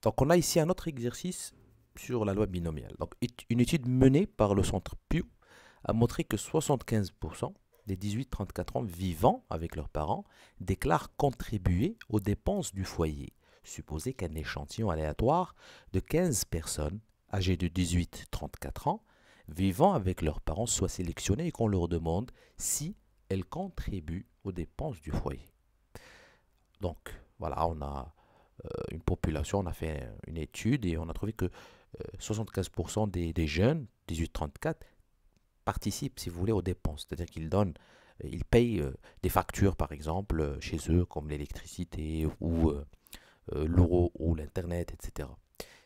Donc, on a ici un autre exercice sur la loi binomiale. Donc, une étude menée par le centre Pew a montré que 75% des 18-34 ans vivant avec leurs parents déclarent contribuer aux dépenses du foyer. Supposez qu'un échantillon aléatoire de 15 personnes âgées de 18-34 ans vivant avec leurs parents soit sélectionné et qu'on leur demande si elles contribuent aux dépenses du foyer. Donc, voilà, on a une population, on a fait une étude et on a trouvé que 75% des jeunes, 18-34, participent, si vous voulez, aux dépenses. C'est-à-dire qu'ils donnent, ils payent des factures, par exemple, chez eux, comme l'électricité ou l'euro ou l'Internet, etc.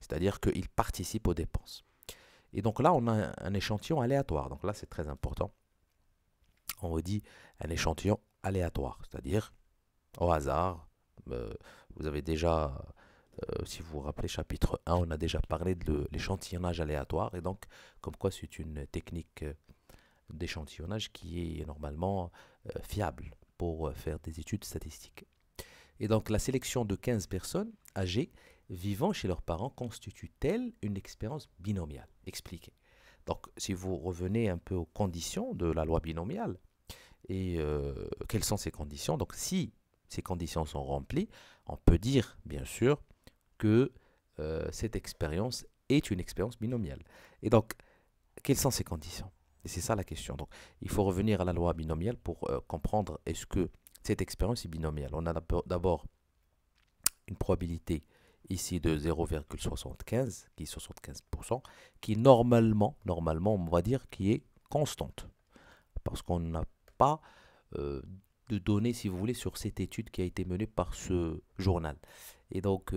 C'est-à-dire qu'ils participent aux dépenses. Et donc là, on a un échantillon aléatoire. Donc là, c'est très important. On redit un échantillon aléatoire, c'est-à-dire au hasard. Vous avez déjà, si vous vous rappelez, chapitre 1, on a déjà parlé de l'échantillonnage aléatoire. Et donc, comme quoi c'est une technique d'échantillonnage qui est normalement fiable pour faire des études statistiques. Et donc, la sélection de 15 personnes âgées vivant chez leurs parents constitue-t-elle une expérience binomiale? Expliquez. Donc, si vous revenez un peu aux conditions de la loi binomiale, et quelles sont ces conditions? Donc, si ces conditions sont remplies, on peut dire, bien sûr, que cette expérience est une expérience binomiale. Et donc, quelles sont ces conditions? Et c'est ça la question. Donc, il faut revenir à la loi binomiale pour comprendre est-ce que cette expérience est binomiale. On a d'abord une probabilité ici de 0,75, qui est 75%, qui normalement, on va dire, qui est constante. Parce qu'on n'a pas de données, si vous voulez, sur cette étude qui a été menée par ce journal. Et donc,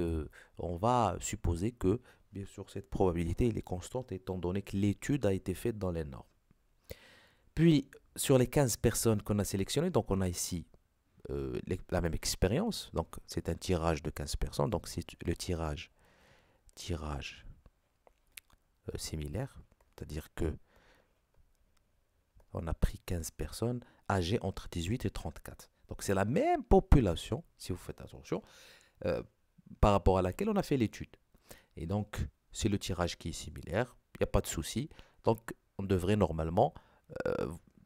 on va supposer que, bien sûr, cette probabilité elle est constante étant donné que l'étude a été faite dans les normes. Puis, sur les 15 personnes qu'on a sélectionnées, donc on a ici la même expérience. Donc, c'est un tirage de 15 personnes. Donc, c'est le tirage similaire. C'est-à-dire que on a pris 15 personnes âgées entre 18 et 34. Donc, c'est la même population, si vous faites attention, par rapport à laquelle on a fait l'étude. Et donc, c'est le tirage qui est similaire. Il n'y a pas de souci. Donc, on devrait normalement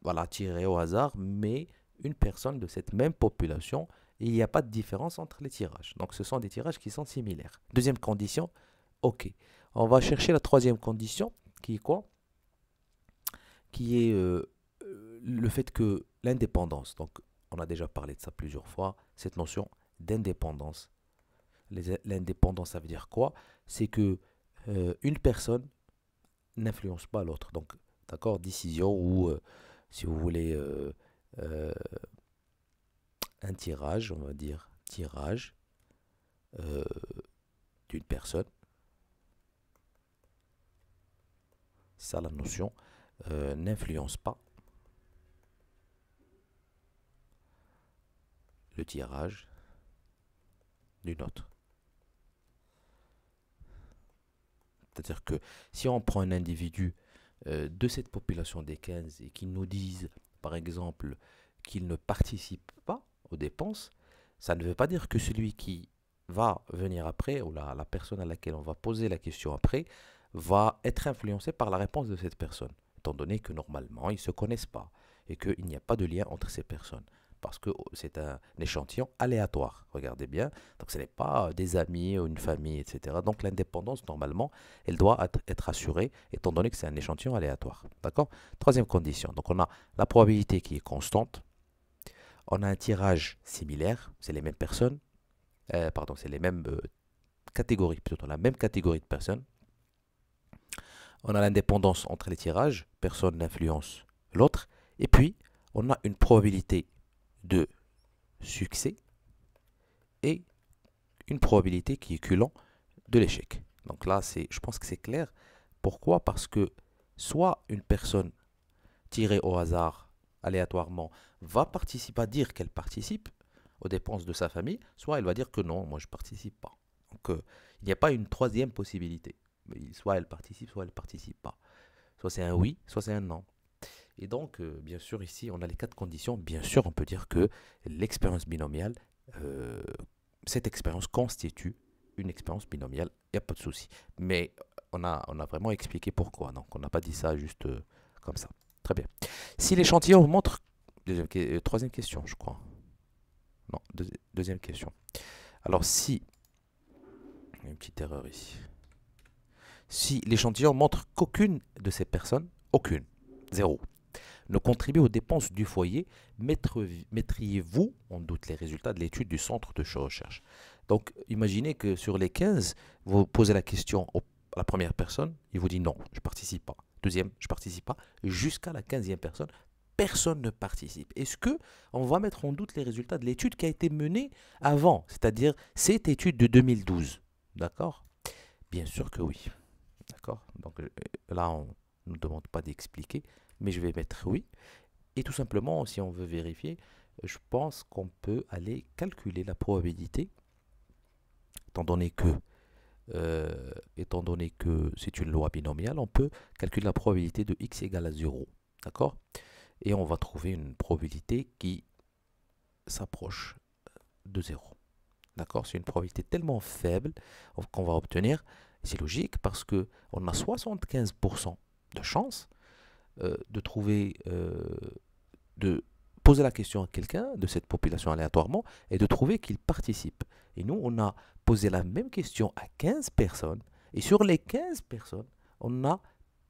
voilà, tirer au hasard, mais une personne de cette même population, et il n'y a pas de différence entre les tirages. Donc, ce sont des tirages qui sont similaires. Deuxième condition, OK. On va chercher la troisième condition, qui est quoi? Qui est le fait que l'indépendance, donc on a déjà parlé de ça plusieurs fois, cette notion d'indépendance. L'indépendance, ça veut dire quoi? C'est que une personne n'influence pas l'autre. Donc, d'accord, décision ou, si vous voulez, un tirage, on va dire tirage euh, d'une personne. C'est ça la notion. N'influence pas le tirage d'une autre. C'est-à-dire que si on prend un individu de cette population des 15 et qui nous disent, par exemple, qu'il ne participe pas aux dépenses, ça ne veut pas dire que celui qui va venir après, ou la personne à laquelle on va poser la question après, va être influencé par la réponse de cette personne, étant donné que normalement, ils ne se connaissent pas et qu'il n'y a pas de lien entre ces personnes. Parce que c'est un échantillon aléatoire, regardez bien. Donc ce n'est pas des amis ou une famille, etc. Donc l'indépendance, normalement, elle doit être assurée, étant donné que c'est un échantillon aléatoire. D'accord? Troisième condition. Donc on a la probabilité qui est constante. On a un tirage similaire, c'est les mêmes personnes. Pardon, c'est les mêmes catégories, plutôt la même catégorie de personnes. On a l'indépendance entre les tirages, personne n'influence l'autre. Et puis, on a une probabilité de succès et une probabilité qui est équivalent de l'échec. Donc là, je pense que c'est clair. Pourquoi? Parce que soit une personne tirée au hasard, aléatoirement, va dire qu'elle participe aux dépenses de sa famille, soit elle va dire que non, moi je ne participe pas. Donc il n'y a pas une troisième possibilité. Soit elle participe, soit elle ne participe pas. Soit c'est un oui, soit c'est un non. Et donc, bien sûr, ici, on a les quatre conditions. Bien sûr, on peut dire que l'expérience binomiale, cette expérience constitue une expérience binomiale n'y a pas de souci. Mais on a vraiment expliqué pourquoi. Donc, on n'a pas dit ça juste comme ça. Très bien. Si l'échantillon montre... troisième question, je crois. Non, deuxième question. Alors, si... Il y a une petite erreur ici. Si l'échantillon montre qu'aucune de ces personnes, aucune, zéro, ne contribue aux dépenses du foyer, mettriez-vous en doute les résultats de l'étude du centre de recherche? Donc, imaginez que sur les 15, vous posez la question à la première personne, il vous dit non, je ne participe pas. Deuxième, je ne participe pas. Jusqu'à la 15e personne, personne ne participe. Est-ce que on va mettre en doute les résultats de l'étude qui a été menée avant, c'est-à-dire cette étude de 2012? D'accord? Bien sûr que oui. D'accord? Donc là, on ne nous demande pas d'expliquer, mais je vais mettre oui. Et tout simplement, si on veut vérifier, je pense qu'on peut aller calculer la probabilité, étant donné que c'est une loi binomiale, on peut calculer la probabilité de x égale à 0. D'accord? Et on va trouver une probabilité qui s'approche de 0. D'accord? C'est une probabilité tellement faible qu'on va obtenir. C'est logique parce qu'on a 75% de chance de trouver, de poser la question à quelqu'un de cette population aléatoirement et de trouver qu'il participe. Et nous, on a posé la même question à 15 personnes et sur les 15 personnes, on n'a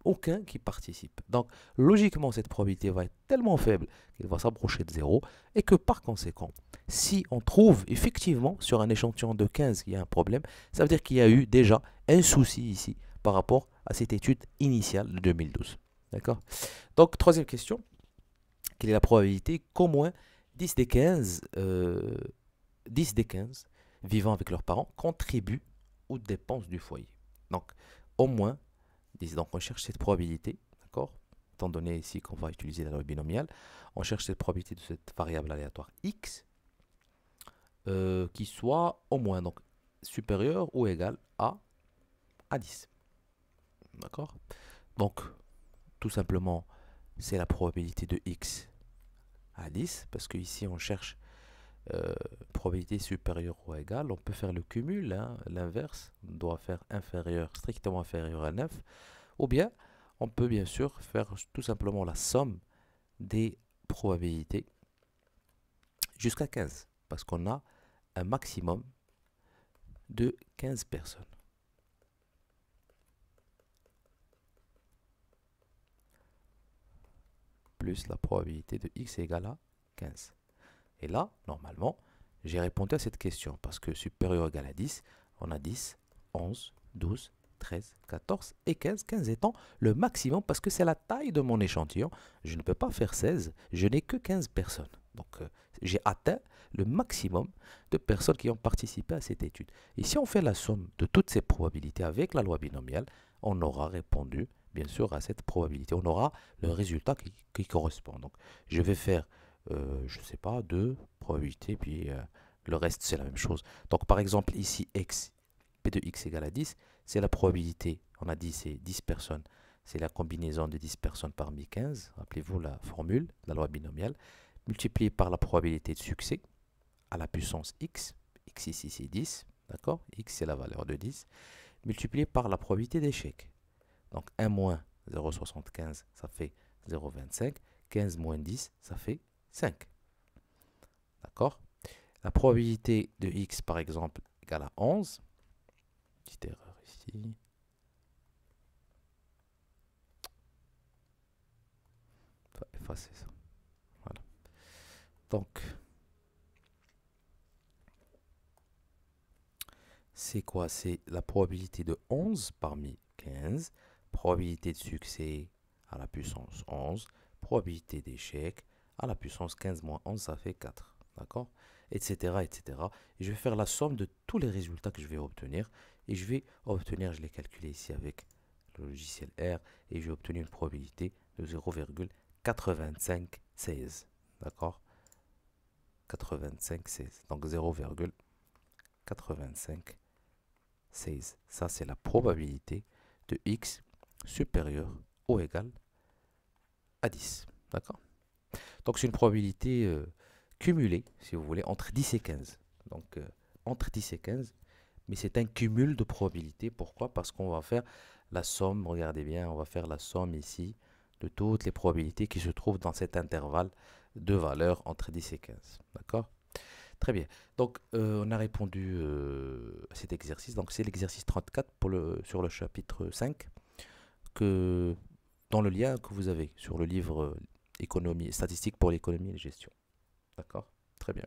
aucun qui participe. Donc, logiquement, cette probabilité va être tellement faible qu'elle va s'approcher de 0 et que par conséquent, si on trouve effectivement sur un échantillon de 15 qu'il y a un problème, ça veut dire qu'il y a eu déjà un souci ici par rapport à cette étude initiale de 2012. D'accord? Donc, troisième question. Quelle est la probabilité qu'au moins 10 des 15 vivant avec leurs parents contribuent aux dépenses du foyer? Donc, au moins 10. Donc, on cherche cette probabilité, d'accord? Étant donné ici qu'on va utiliser la loi binomiale, on cherche cette probabilité de cette variable aléatoire x qui soit au moins donc supérieur ou égal à 10. D'accord? Donc, tout simplement, c'est la probabilité de x à 10, parce que ici on cherche probabilité supérieure ou égale. On peut faire le cumul, hein, l'inverse, on doit faire inférieur, strictement inférieur à 9, ou bien on peut bien sûr faire tout simplement la somme des probabilités jusqu'à 15, parce qu'on a un maximum de 15 personnes. Plus la probabilité de x est égale à 15. Et là, normalement, j'ai répondu à cette question parce que supérieur ou égal à 10, on a 10, 11, 12, 13, 14 et 15. 15 étant le maximum parce que c'est la taille de mon échantillon. Je ne peux pas faire 16, je n'ai que 15 personnes. Donc, j'ai atteint le maximum de personnes qui ont participé à cette étude. Et si on fait la somme de toutes ces probabilités avec la loi binomiale, on aura répondu, bien sûr, à cette probabilité. On aura le résultat qui correspond. Donc, je vais faire je ne sais pas, 2 probabilités, puis le reste c'est la même chose. Donc par exemple ici x, p de x égale à 10, c'est la probabilité, on a dit c'est 10 personnes, c'est la combinaison de 10 personnes parmi 15, rappelez-vous la formule, la loi binomiale, multiplié par la probabilité de succès à la puissance x, x ici c'est 10, d'accord, x c'est la valeur de 10, multiplié par la probabilité d'échec. Donc 1 moins 0,75 ça fait 0,25, 15 moins 10 ça fait 5. D'accord? La probabilité de x, par exemple, égale à 11. Petite erreur ici. On va effacer ça. Voilà. Donc, c'est quoi? C'est la probabilité de 11 parmi 15. Probabilité de succès à la puissance 11. Probabilité d'échec à la puissance 15 moins 11, ça fait 4. D'accord? Etc. etc. Et je vais faire la somme de tous les résultats que je vais obtenir. Et je vais obtenir, je l'ai calculé ici avec le logiciel R, et je vais obtenir une probabilité de 0,8516. D'accord? 8516. Donc 0,8516. Ça, c'est la probabilité de x supérieur ou égal à 10. D'accord? Donc, c'est une probabilité cumulée, si vous voulez, entre 10 et 15. Donc, entre 10 et 15, mais c'est un cumul de probabilités. Pourquoi? Parce qu'on va faire la somme, regardez bien, on va faire la somme ici de toutes les probabilités qui se trouvent dans cet intervalle de valeurs entre 10 et 15. D'accord? Très bien. Donc, on a répondu à cet exercice. Donc, c'est l'exercice 34 sur le chapitre 5 que, dans le lien que vous avez sur le livre Économie, Statistiques pour l'économie et la gestion. D'accord? Très bien.